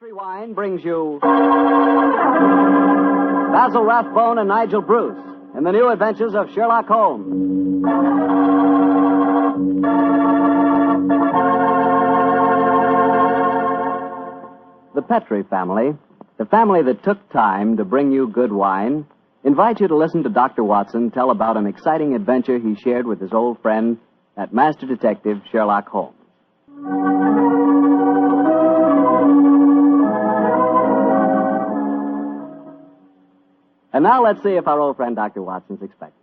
Country Wine brings you Basil Rathbone and Nigel Bruce in the new adventures of Sherlock Holmes. The Petrie family, the family that took time to bring you good wine, invites you to listen to Dr. Watson tell about an exciting adventure he shared with his old friend, that master detective, Sherlock Holmes. And now let's see if our old friend Dr. Watson's expecting.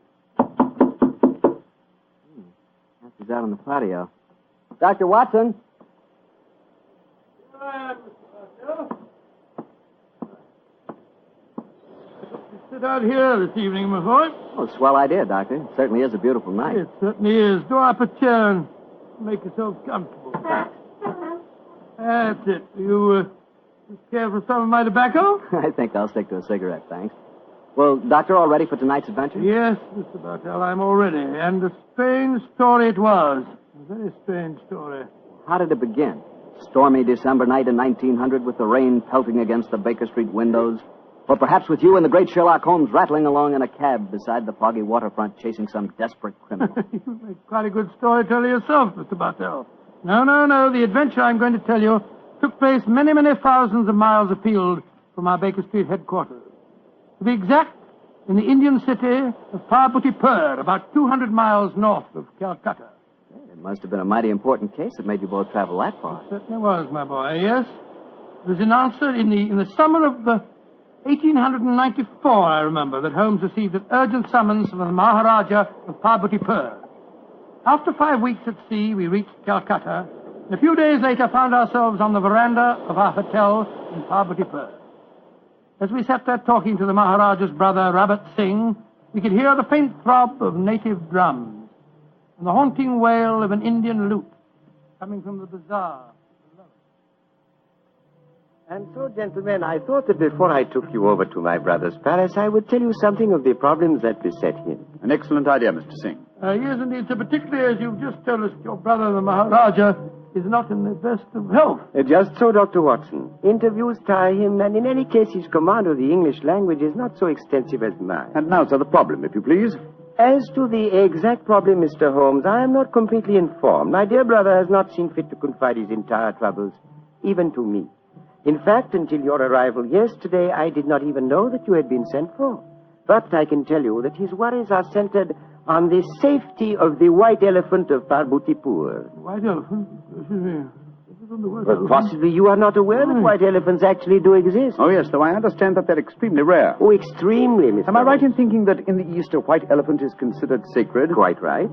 He's out on the patio. Dr. Watson? Here I am, Mr. Bartell. Sit out here this evening, my boy. Oh, swell idea, Doctor. It certainly is a beautiful night. It certainly is. Draw up a chair and make yourself comfortable. That's it. You care for some of my tobacco? I think I'll stick to a cigarette, thanks. Well, Doctor, all ready for tonight's adventure? Yes, Mr. Bartell, I'm all ready. And a strange story it was. A very strange story. How did it begin? Stormy December night in 1900 with the rain pelting against the Baker Street windows? Or perhaps with you and the great Sherlock Holmes rattling along in a cab beside the foggy waterfront chasing some desperate criminal? You make quite a good storyteller yourself, Mr. Bartell. No. The adventure I'm going to tell you took place many, many thousands of miles afield from our Baker Street headquarters. To be exact, in the Indian city of Parbutipur, about 200 miles north of Calcutta. It must have been a mighty important case that made you both travel that far. It certainly was, my boy, yes. It was in answer in the summer of 1894, I remember, that Holmes received an urgent summons from the Maharaja of Parbutipur. After 5 weeks at sea, we reached Calcutta, and a few days later found ourselves on the veranda of our hotel in Parbutipur. As we sat there talking to the Maharaja's brother, Rabat Singh, we could hear the faint throb of native drums and the haunting wail of an Indian lute coming from the bazaar. And so, gentlemen, I thought that before I took you over to my brother's palace, I would tell you something of the problems that beset him. An excellent idea, Mr. Singh. Yes, indeed, sir, particularly as you've just told us your brother, the Maharaja, is not in the best of health. Just so, Dr. Watson. Interviews tire him, and in any case, his command of the English language is not so extensive as mine. And now, sir, the problem, if you please. As to the exact problem, Mr. Holmes, I am not completely informed. My dear brother has not seen fit to confide his entire troubles, even to me. In fact, until your arrival yesterday, I did not even know that you had been sent for. But I can tell you that his worries are centered on the safety of the white elephant of Parbutipur. White elephant? Excuse me. Well, possibly you are not aware that white elephants actually do exist. Oh, yes, though I understand that they're extremely rare. Oh, extremely, Mr. Am I right in thinking that in the East a white elephant is considered sacred? Quite right.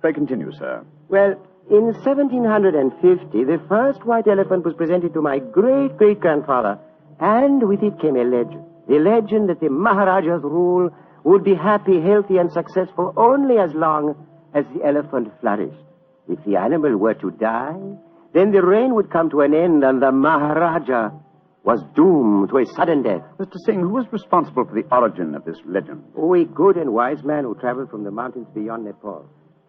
Pray continue, sir. Well, in 1750, the first white elephant was presented to my great-great-grandfather, and with it came a legend. The legend that the Maharaja's rule would be happy, healthy, and successful only as long as the elephant flourished. If the animal were to die, then the reign would come to an end, and the Maharaja was doomed to a sudden death. Mr. Singh, who was responsible for the origin of this legend? Oh, a good and wise man who traveled from the mountains beyond Nepal.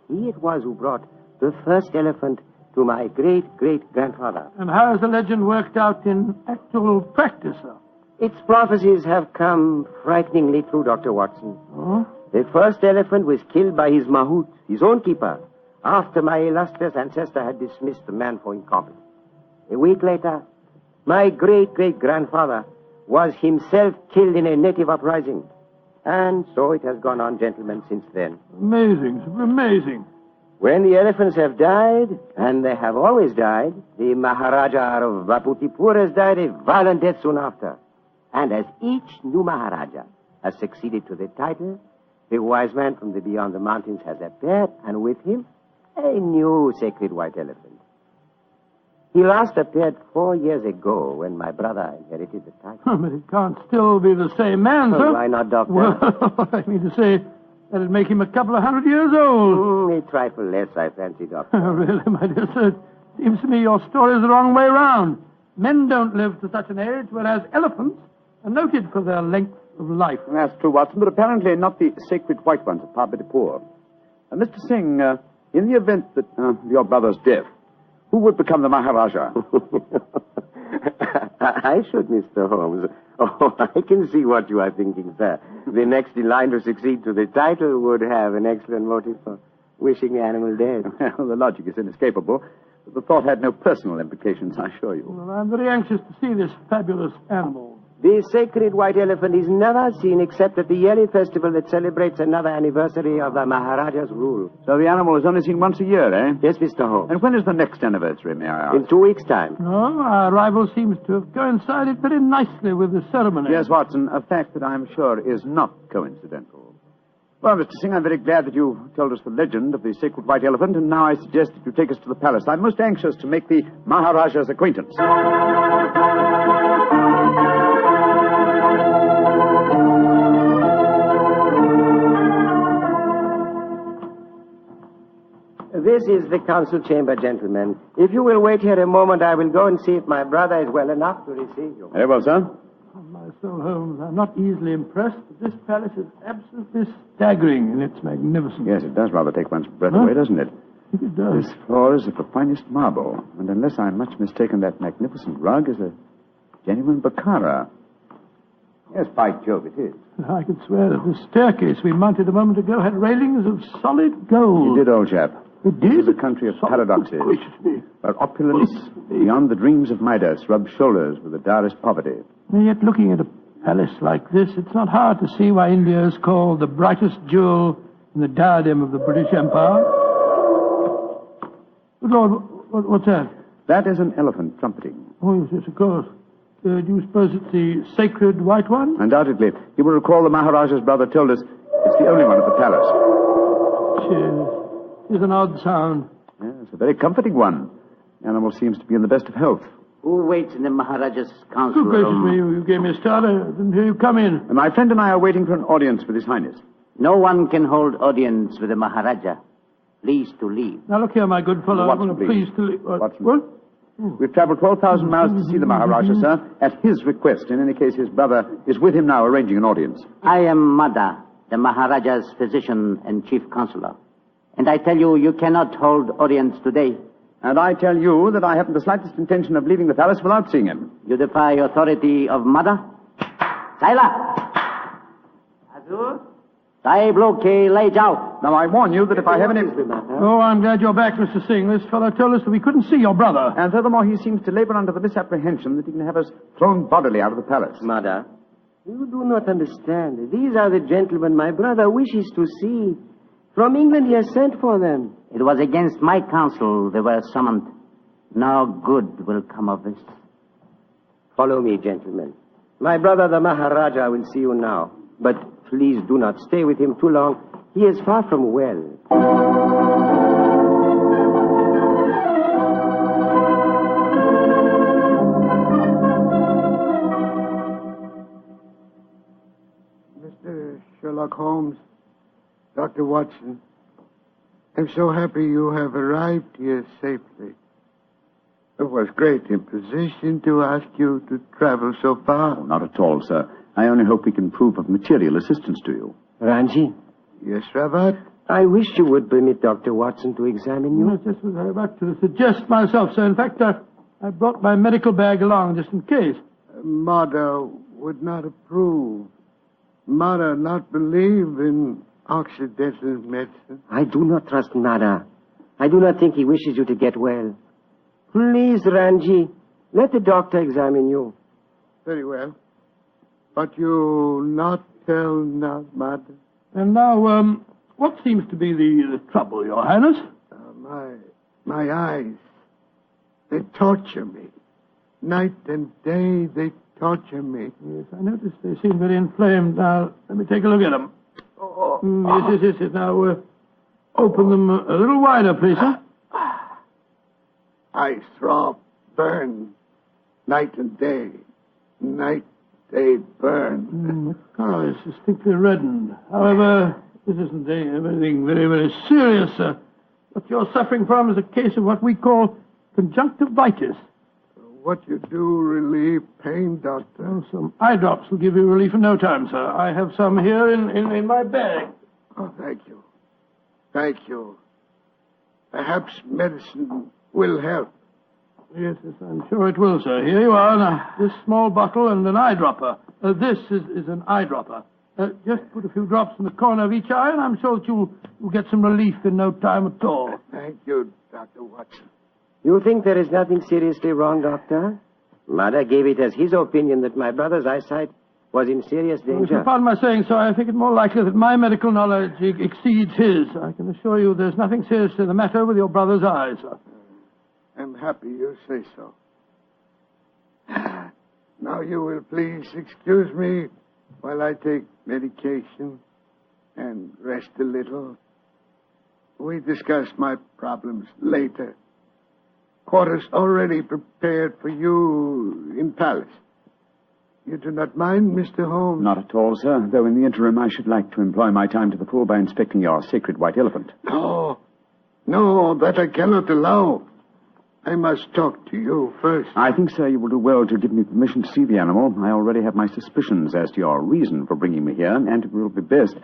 He it was who brought the first elephant to my great-great-grandfather. And how has the legend worked out in actual practice, sir? Its prophecies have come frighteningly true, Dr. Watson. Oh? The first elephant was killed by his mahout, his own keeper, after my illustrious ancestor had dismissed the man for incompetence. A week later, my great-great-grandfather was himself killed in a native uprising. And so it has gone on, gentlemen, since then. Amazing, amazing. When the elephants have died, and they have always died, the Maharaja of Parbutipur has died a violent death soon after. And as each new Maharaja has succeeded to the title, the wise man from the beyond the mountains has appeared, and with him, a new sacred white elephant. He last appeared 4 years ago when my brother inherited the title. But it can't still be the same man, sir. Why not, Doctor? Well, I mean to say, that'd make him a couple of 100 years old. A trifle less, I fancy, Doctor. Really, my dear sir, it seems to me your story is the wrong way round. Men don't live to such an age, whereas elephants are noted for their length of life. That's true, Watson, but apparently not the sacred white ones of Parbutipur. Mr. Singh, in the event that your brother's death, who would become the Maharaja? I should, Mr. Holmes. Oh, I can see what you are thinking, sir. The next in line to succeed to the title would have an excellent motive for wishing the animal dead. Well, the logic is inescapable, but the thought had no personal implications, I assure you. Well, I'm very anxious to see this fabulous animal. The sacred white elephant is never seen except at the yearly festival that celebrates another anniversary of the Maharaja's rule. So the animal is only seen once a year, eh? Yes, Mr. Holmes. And when is the next anniversary, may I ask? In 2 weeks' time. Oh, our arrival seems to have coincided very nicely with the ceremony. Yes, Watson, a fact that I'm sure is not coincidental. Well, Mr. Singh, I'm very glad that you told us the legend of the sacred white elephant, and now I suggest that you take us to the palace. I'm most anxious to make the Maharaja's acquaintance. This is the council chamber, gentlemen. If you will wait here a moment, I will go and see if my brother is well enough to receive you. Very well, sir. On my soul, Holmes, I'm not easily impressed, but this palace is absolutely staggering in its magnificence. Yes, it does rather take one's breath away, doesn't it? I think it does. This floor is of the finest marble, and unless I'm much mistaken, that magnificent rug is a genuine Baccara. Yes, by Jove, it is. I could swear that the staircase we mounted a moment ago had railings of solid gold. You did, old chap. It This did? is a country of paradoxes, Gracious me. where opulence beyond the dreams of Midas rubs shoulders with the direst poverty. And yet, looking at a palace like this, it's not hard to see why India is called the brightest jewel in the diadem of the British Empire. Good Lord, what's that? That is an elephant trumpeting. Oh, yes, of course. Do you suppose it's the sacred white one? Undoubtedly. You will recall the Maharaja's brother told us it's the only one at the palace. Cheers. It's an odd sound. Yes, a very comforting one. The animal seems to be in the best of health. Who waits in the Maharaja's council Good gracious room? me, you gave me a start. I didn't hear you come in. And my friend and I are waiting for an audience with His Highness. No one can hold audience with the Maharaja. Please to leave. Now, look here, my good fellow. Watson, I'm please. pleased to leave. Watson. What? We've traveled 12,000 miles to see the Maharaja, sir, at his request. In any case, his brother is with him now arranging an audience. I am Mada, the Maharaja's physician and chief counselor. And I tell you, you cannot hold audience today. And I tell you that I haven't the slightest intention of leaving the palace without seeing him. You defy authority of Mada? Saila! Azur? Sahib log ke le jao. Now, I warn you that if I have any... Oh, I'm glad you're back, Mr. Singh. This fellow told us that we couldn't see your brother. And furthermore, he seems to labor under the misapprehension that he can have us thrown bodily out of the palace. Mother, you do not understand. These are the gentlemen my brother wishes to see. From England he has sent for them. It was against my counsel they were summoned. No good will come of this. Follow me, gentlemen. My brother, the Maharaja, will see you now. But please do not stay with him too long. He is far from well. Mr. Sherlock Holmes, Dr. Watson, I'm so happy you have arrived here safely. It was great imposition to ask you to travel so far. Oh, not at all, sir. I only hope we can prove of material assistance to you. Ranji, Yes, Rabat? I wish you would permit Dr. Watson to examine you. Yes, just was I about to suggest myself, sir. In fact, I brought my medical bag along just in case. Mother would not approve. Mother not believe in Occidental medicine. I do not trust Nada. I do not think he wishes you to get well. Please, Ranji, let the doctor examine you. Very well. But you not tell not Mother. And now, what seems to be the trouble, Your Highness? My eyes, they torture me. Night and day, they torture me. Yes, I noticed they seem very inflamed. Now, let me take a look at them. Yes. Now, open them a little wider, please, sir. I throb, burn, night and day. Night, day, burn. The color is distinctly reddened. However, this isn't anything very, very serious, sir. What you're suffering from is a case of what we call conjunctivitis. What you do relieve pain, doctor? Oh, some eye drops will give you relief in no time, sir. I have some here in my bag. Oh, thank you. Thank you. Perhaps medicine will help. Yes, I'm sure it will, sir. Here you are. Now, this small bottle and an eyedropper. This is an eyedropper. Just put a few drops in the corner of each eye, and I'm sure that you'll get some relief in no time at all. Thank you, Dr. Watson. You think there is nothing seriously wrong, Doctor? Mother gave it as his opinion that my brother's eyesight was in serious If you danger. pardon my saying so, I think it more likely that my medical knowledge exceeds his. I can assure you there's nothing seriously the matter with your brother's eyes, sir. I'm happy you say so. Now you will please excuse me while I take medication and rest a little. We discuss my problems later. Quarters already prepared for you in palace. You do not mind, Mr. Holmes? Not at all, sir. Though in the interim, I should like to employ my time to the full by inspecting your sacred white elephant. No, that I cannot allow. I must talk to you first. I think, sir, you will do well to give me permission to see the animal. I already have my suspicions as to your reason for bringing me here, and it will be best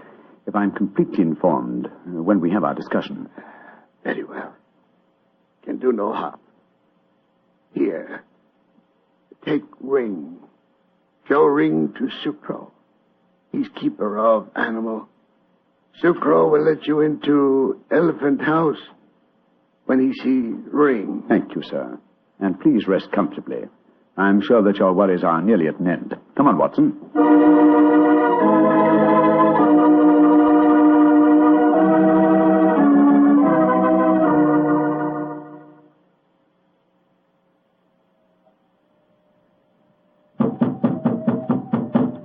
if I'm completely informed when we have our discussion. Very well. Can do no harm. Here. Take ring. Show ring to Sucro. He's keeper of animal. Sucro will let you into elephant house when he see ring. Thank you, sir. And please rest comfortably. I'm sure that your worries are nearly at an end. Come on, Watson.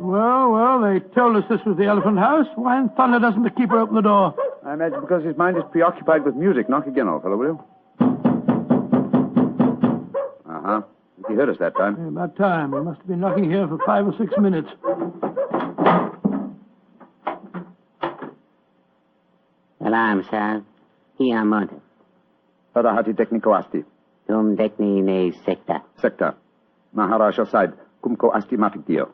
Well, they told us this was the elephant house. Why in thunder doesn't the keeper open the door? I imagine because his mind is preoccupied with music. Knock again, old fellow, will you? Uh-huh. He heard us that time. Yeah, about time. He must have been knocking here for 5 or 6 minutes. Salam, sir. Here, mother. Parahati tekniko asti. Tum dekni ne sekta. Sector. Maharaja side. Kumko asti mafikdio.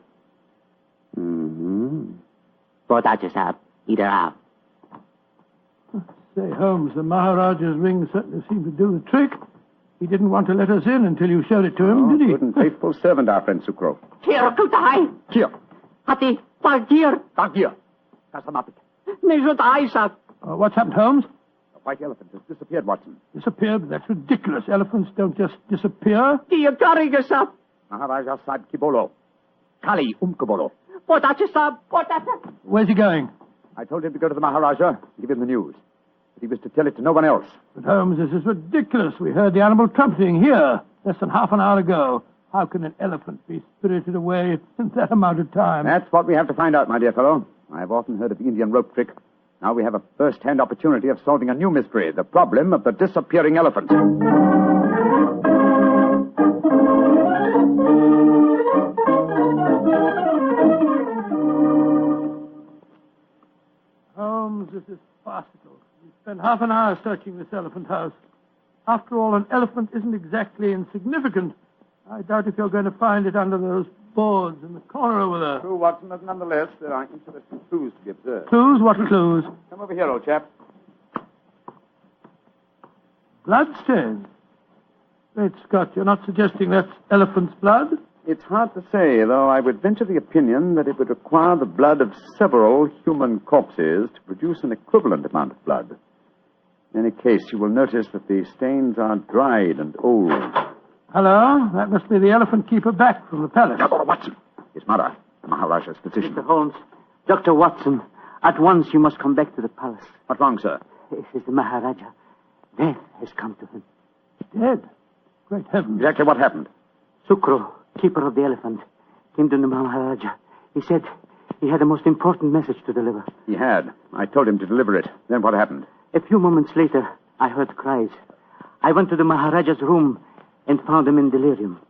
Potato sahab. Either out. Say, Holmes, the Maharaja's ring certainly seemed to do the trick. He didn't want to let us in until you showed it to him, did he? Good and faithful servant, our friend Sucro. Here, Kutai. Here. Hati, Tagir. Here. Kasamapik. Nijutai, sir. What's happened, Holmes? The white elephant has disappeared, Watson. Disappeared? That's ridiculous. Elephants don't just disappear. Diagariga, sir. Maharaja Sahib Kibolo. Kali Umkabolo. Potato, sir. Potato. Where's he going? I told him to go to the Maharaja and give him the news. But he was to tell it to no one else. But, Holmes, this is ridiculous. We heard the animal trumpeting here less than half an hour ago. How can an elephant be spirited away in that amount of time? That's what we have to find out, my dear fellow. I've often heard of the Indian rope trick. Now we have a first-hand opportunity of solving a new mystery, the problem of the disappearing elephant. Holmes, this is farcical. We spent half an hour searching this elephant house. After all, an elephant isn't exactly insignificant. I doubt if you're going to find it under those boards in the corner over there. True, Watson, but nonetheless, there are interesting clues to be observed. Clues? What clues? Come over here, old chap. Bloodstains. Great Scott, you're not suggesting that's elephant's blood? It's hard to say, though I would venture the opinion that it would require the blood of several human corpses to produce an equivalent amount of blood. In any case, you will notice that the stains are dried and old. Hello? That must be the elephant keeper back from the palace. Now, Watson, his mother, the Maharaja's physician. Mr. Holmes, Dr. Watson, at once you must come back to the palace. What's wrong, sir? This is the Maharaja. Death has come to him. Dead? Great heavens. Exactly what happened? Sukro, keeper of the elephant, came to the Maharaja. He said he had a most important message to deliver. He had. I told him to deliver it. Then what happened? A few moments later, I heard cries. I went to the Maharaja's room and found him in delirium.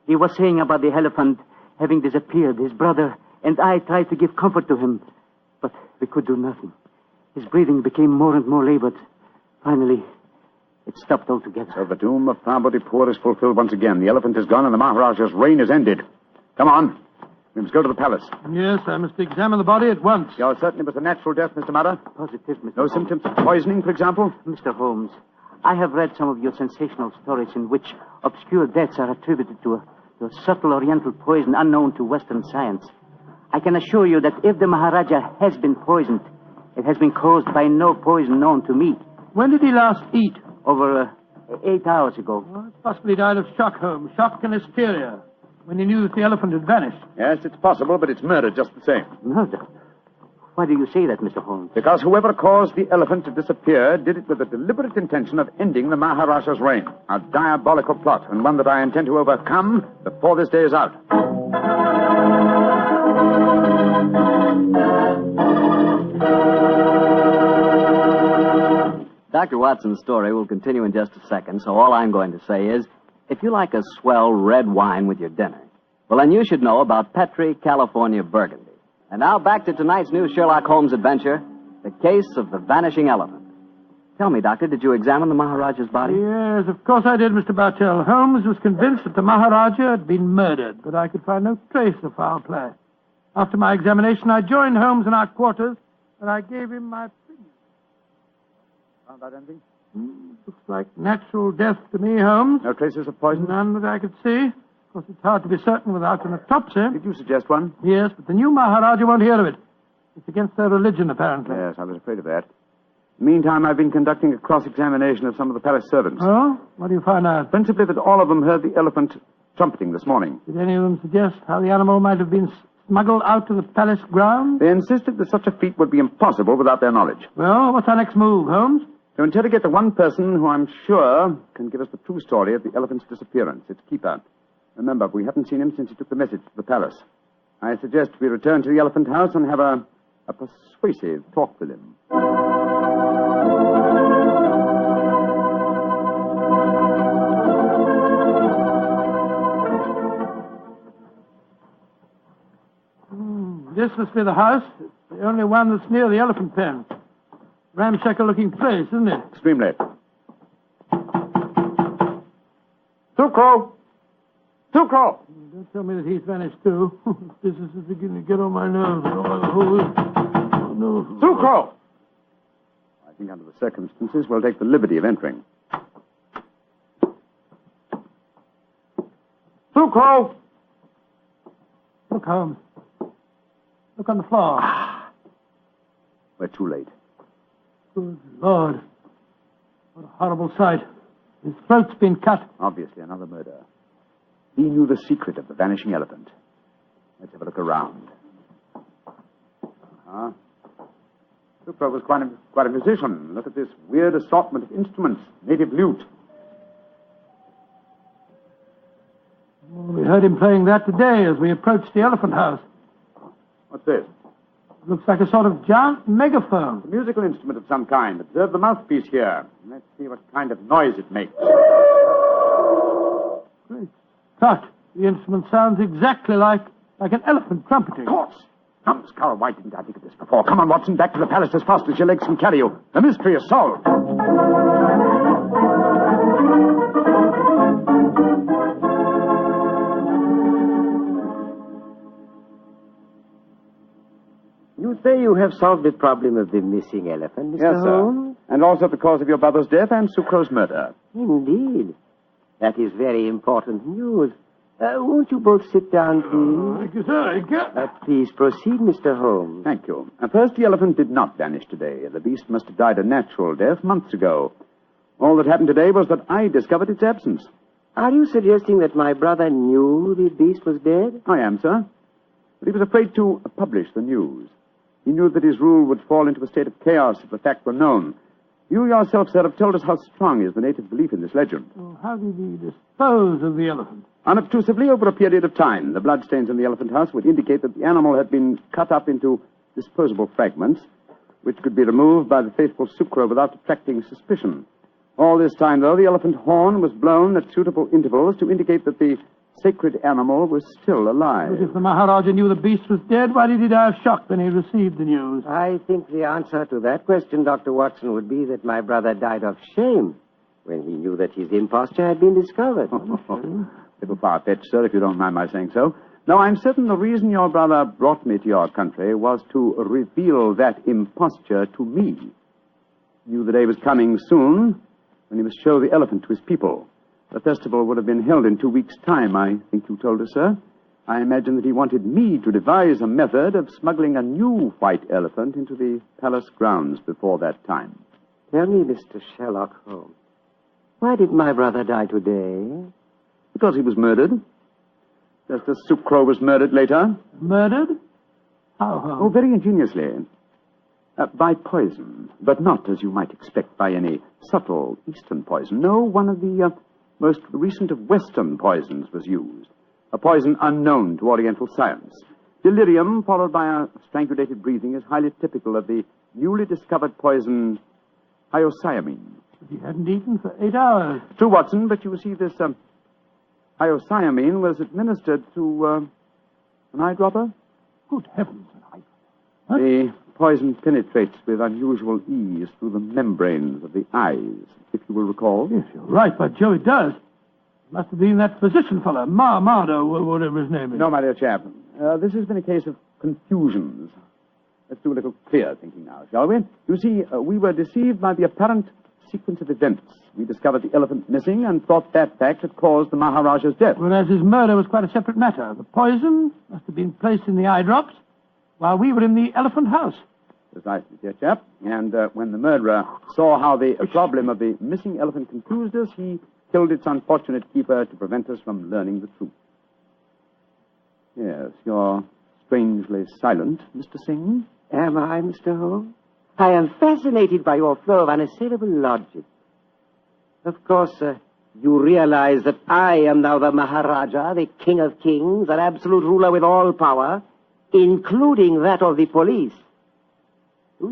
He was saying about the elephant having disappeared. His brother and I tried to give comfort to him, but we could do nothing. His breathing became more and more labored. Finally, it stopped altogether. So the doom of Parbodipur is fulfilled once again. The elephant is gone and the Maharaja's reign is ended. Come on. We must go to the palace. Yes, I must examine the body at once. You're certain it was a natural death, Mr. Mudder? Positive, Mr. No Holmes. symptoms of poisoning, for example? Mr. Holmes, I have read some of your sensational stories in which obscure deaths are attributed to a subtle oriental poison unknown to Western science. I can assure you that if the Maharaja has been poisoned, it has been caused by no poison known to me. When did he last eat? Over 8 hours ago. Well, it possibly died of shock, Holmes. Shock and hysteria. When he knew that the elephant had vanished. Yes, it's possible, but it's murder just the same. Murder? Why do you say that, Mr. Holmes? Because whoever caused the elephant to disappear did it with the deliberate intention of ending the Maharaja's reign. A diabolical plot, and one that I intend to overcome before this day is out. Dr. Watson's story will continue in just a second, so all I'm going to say is, if you like a swell red wine with your dinner, well, then you should know about Petri California Burgundy. And now back to tonight's new Sherlock Holmes adventure, the case of the vanishing elephant. Tell me, Doctor, did you examine the Maharaja's body? Yes, of course I did, Mr. Bartell. Holmes was convinced that the Maharaja had been murdered, but I could find no trace of foul play. After my examination, I joined Holmes in our quarters, and I gave him my opinion. Found out anything? Looks like natural death to me, Holmes. No traces of poison? None that I could see. Of course, it's hard to be certain without an autopsy. Did you suggest one? Yes, but the new Maharaja won't hear of it. It's against their religion, apparently. Yes, I was afraid of that. Meantime, I've been conducting a cross-examination of some of the palace servants. Oh? What do you find out? Principally that all of them heard the elephant trumpeting this morning. Did any of them suggest how the animal might have been smuggled out to the palace grounds? They insisted that such a feat would be impossible without their knowledge. Well, what's our next move, Holmes? To interrogate the one person who I'm sure can give us the true story of the elephant's disappearance, its keeper. Remember, we haven't seen him since he took the message to the palace. I suggest we return to the elephant house and have a persuasive talk with him. This must be the house. It's the only one that's near the elephant pen. Ramshackle-looking place, isn't it? Extremely. Sucro! Sucro! Don't tell me that he's vanished, too. This is beginning to get on my nerves. Oh, no. Sucro! I think under the circumstances, we'll take the liberty of entering. Sucro! Look, Holmes. Look on the floor. We're too late. Good Lord. What a horrible sight. His throat's been cut. Obviously, another murder. He knew the secret of the vanishing elephant. Let's have a look around. Sucro was quite a musician. Look at this weird assortment of instruments. Native lute. Well, we heard him playing that today as we approached the elephant house. What's this? It looks like a sort of giant megaphone. A musical instrument of some kind. Observe the mouthpiece here. Let's see what kind of noise it makes. Great Scott. The instrument sounds exactly like an elephant trumpeting. Of course. Numbskull, why didn't I think of this before? Come on, Watson, back to the palace as fast as your legs can carry you. The mystery is solved. You say you have solved the problem of the missing elephant, Mr. Yes, Holmes? sir. And also the cause of your brother's death and Sucro's murder. Indeed. That is very important news. Won't you both sit down, please? Thank you, sir. Thank you. Please proceed, Mr. Holmes. Thank you. First, the elephant did not vanish today. The beast must have died a natural death months ago. All that happened today was that I discovered its absence. Are you suggesting that my brother knew the beast was dead? I am, sir. But he was afraid to publish the news. He knew that his rule would fall into a state of chaos if the fact were known. You yourself, sir, have told us how strong is the native belief in this legend. Well, how did he dispose of the elephant? Unobtrusively, over a period of time. The bloodstains in the elephant house would indicate that the animal had been cut up into disposable fragments, which could be removed by the faithful Sucro without attracting suspicion. All this time, though, the elephant horn was blown at suitable intervals to indicate that the sacred animal was still alive. But if the Maharaja knew the beast was dead, why did he die of shock when he received the news? I think the answer to that question, Dr. Watson, would be that my brother died of shame when he knew that his imposture had been discovered. Little far-fetched, sir, if you don't mind my saying so. No, I'm certain the reason your brother brought me to your country was to reveal that imposture to me. He knew the day was coming soon when he must show the elephant to his people. The festival would have been held in 2 weeks' time, I think you told us, sir. I imagine that he wanted me to devise a method of smuggling a new white elephant into the palace grounds before that time. Tell me, Mr. Sherlock Holmes, why did my brother die today? Because he was murdered. Just as Sucro was murdered later. Murdered? How? Oh, very ingeniously. By poison, but not, as you might expect, by any subtle Eastern poison. No, one of the most recent of Western poisons was used. A poison unknown to Oriental science. Delirium, followed by a strangulated breathing, is highly typical of the newly discovered poison hyoscyamine. He hadn't eaten for 8 hours. True, Watson, but you see, this hyoscyamine was administered to an eyedropper. Good heavens. The poison penetrates with unusual ease through the membranes of the eyes, if you will recall. Yes, you're right, by Joe, it does. Must have been that physician fellow, Mardo, whatever his name is. No, my dear chap. This has been a case of confusions. Let's do a little clear thinking now, shall we? You see, we were deceived by the apparent sequence of events. We discovered the elephant missing and thought that fact had caused the Maharaja's death. Whereas his murder was quite a separate matter. The poison must have been placed in the eye drops while we were in the elephant house. Precisely, dear chap. And when the murderer saw how the problem of the missing elephant confused us, he killed its unfortunate keeper to prevent us from learning the truth. Yes, you're strangely silent, Mr. Singh. Am I, Mr. Holmes? I am fascinated by your flow of unassailable logic. Of course, you realize that I am now the Maharaja, the King of Kings, an absolute ruler with all power, including that of the police. Do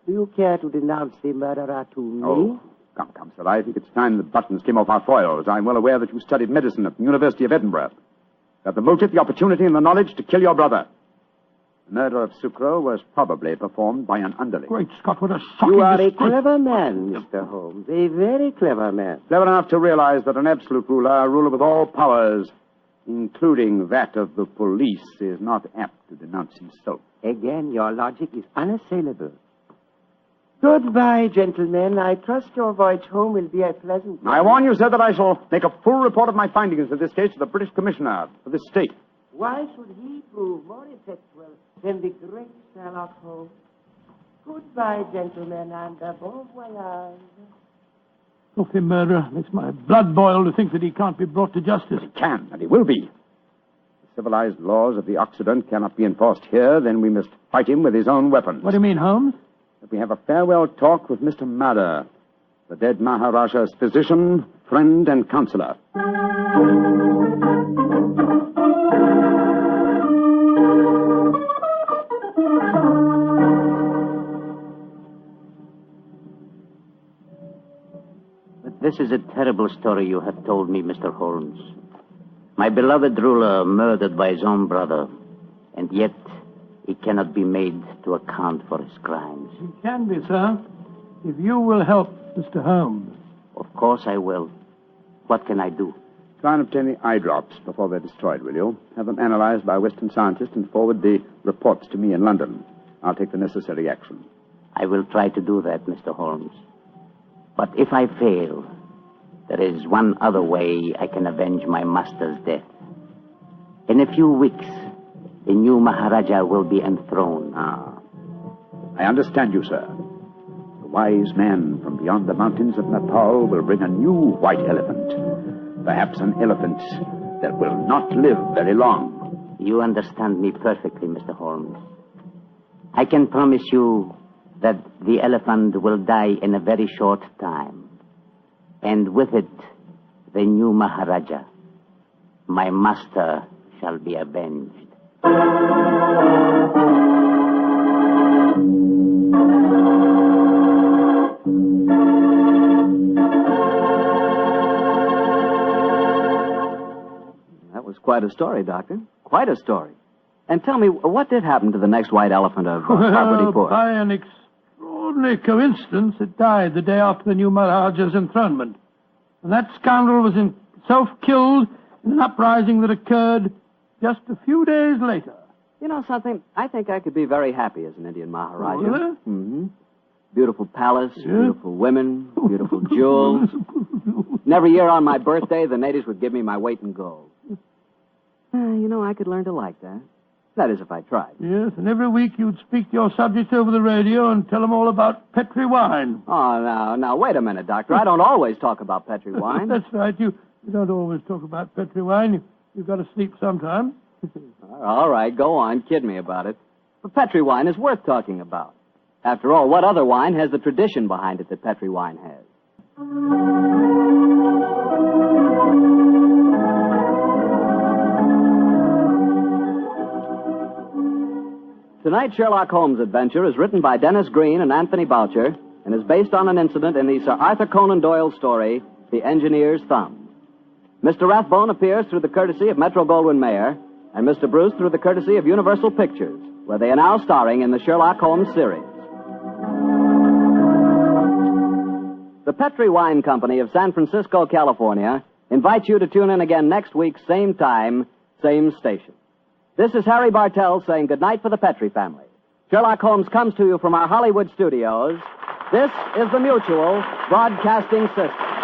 you care to denounce the murderer to me? Oh, come, sir. I think it's time the buttons came off our foils. I'm well aware that you studied medicine at the University of Edinburgh. You have the motive, the opportunity, and the knowledge to kill your brother. The murder of Sucro was probably performed by an underling. Great Scott, what a shocking... You are a clever man, Mr. Holmes. A very clever man. Clever enough to realize that an absolute ruler, a ruler with all powers, including that of the police, is not apt to denounce himself. Again, your logic is unassailable. Goodbye, gentlemen. I trust your voyage home will be a pleasant one. I warn you, sir, that I shall make a full report of my findings in this case to the British Commissioner for this state. Why should he prove more effectual than the great Sherlock Holmes? Goodbye, gentlemen, and bon voyage. Filthy murderer. Makes my blood boil to think that he can't be brought to justice. He can, and he will be. The civilized laws of the Occident cannot be enforced here, then we must fight him with his own weapons. What do you mean, Holmes? That we have a farewell talk with Mr. Madder, the dead Maharaja's physician, friend, and counselor. But this is a terrible story you have told me, Mr. Holmes. My beloved ruler murdered by his own brother, and yet he cannot be made to account for his crimes. He can be, sir, if you will help Mr. Holmes. Of course I will. What can I do? Try and obtain the eye drops before they're destroyed, will you? Have them analyzed by a Western scientist and forward the reports to me in London. I'll take the necessary action. I will try to do that, Mr. Holmes. But if I fail, there is one other way I can avenge my master's death. In a few weeks, the new Maharaja will be enthroned. I understand you, sir. The wise man from beyond the mountains of Nepal will bring a new white elephant. Perhaps an elephant that will not live very long. You understand me perfectly, Mr. Holmes. I can promise you that the elephant will die in a very short time. And with it, the new Maharaja, my master, shall be avenged. That was quite a story, Doctor. Quite a story. And tell me, what did happen to the next white elephant of Parvati-Pur? By an extraordinary coincidence, it died the day after the new Maharaja's enthronement. And that scoundrel was himself killed in an uprising that occurred just a few days later. You know something? I think I could be very happy as an Indian Maharaja. Really? Mm-hmm. Beautiful palace, beautiful women, beautiful jewels. And every year on my birthday, the natives would give me my weight in gold. I could learn to like that. That is, if I tried. Yes, and every week you'd speak to your subjects over the radio and tell them all about Petri wine. Oh, now, wait a minute, Doctor. I don't always talk about Petri wine. That's right. You don't always talk about Petri wine. You've got to sleep sometime. All right, go on. Kid me about it. But Petri wine is worth talking about. After all, what other wine has the tradition behind it that Petri wine has? Tonight's Sherlock Holmes adventure is written by Dennis Green and Anthony Boucher and is based on an incident in the Sir Arthur Conan Doyle story, The Engineer's Thumb. Mr. Rathbone appears through the courtesy of Metro-Goldwyn-Mayer and Mr. Bruce through the courtesy of Universal Pictures, where they are now starring in the Sherlock Holmes series. The Petri Wine Company of San Francisco, California, invites you to tune in again next week, same time, same station. This is Harry Bartell saying goodnight for the Petri family. Sherlock Holmes comes to you from our Hollywood studios. This is the Mutual Broadcasting System.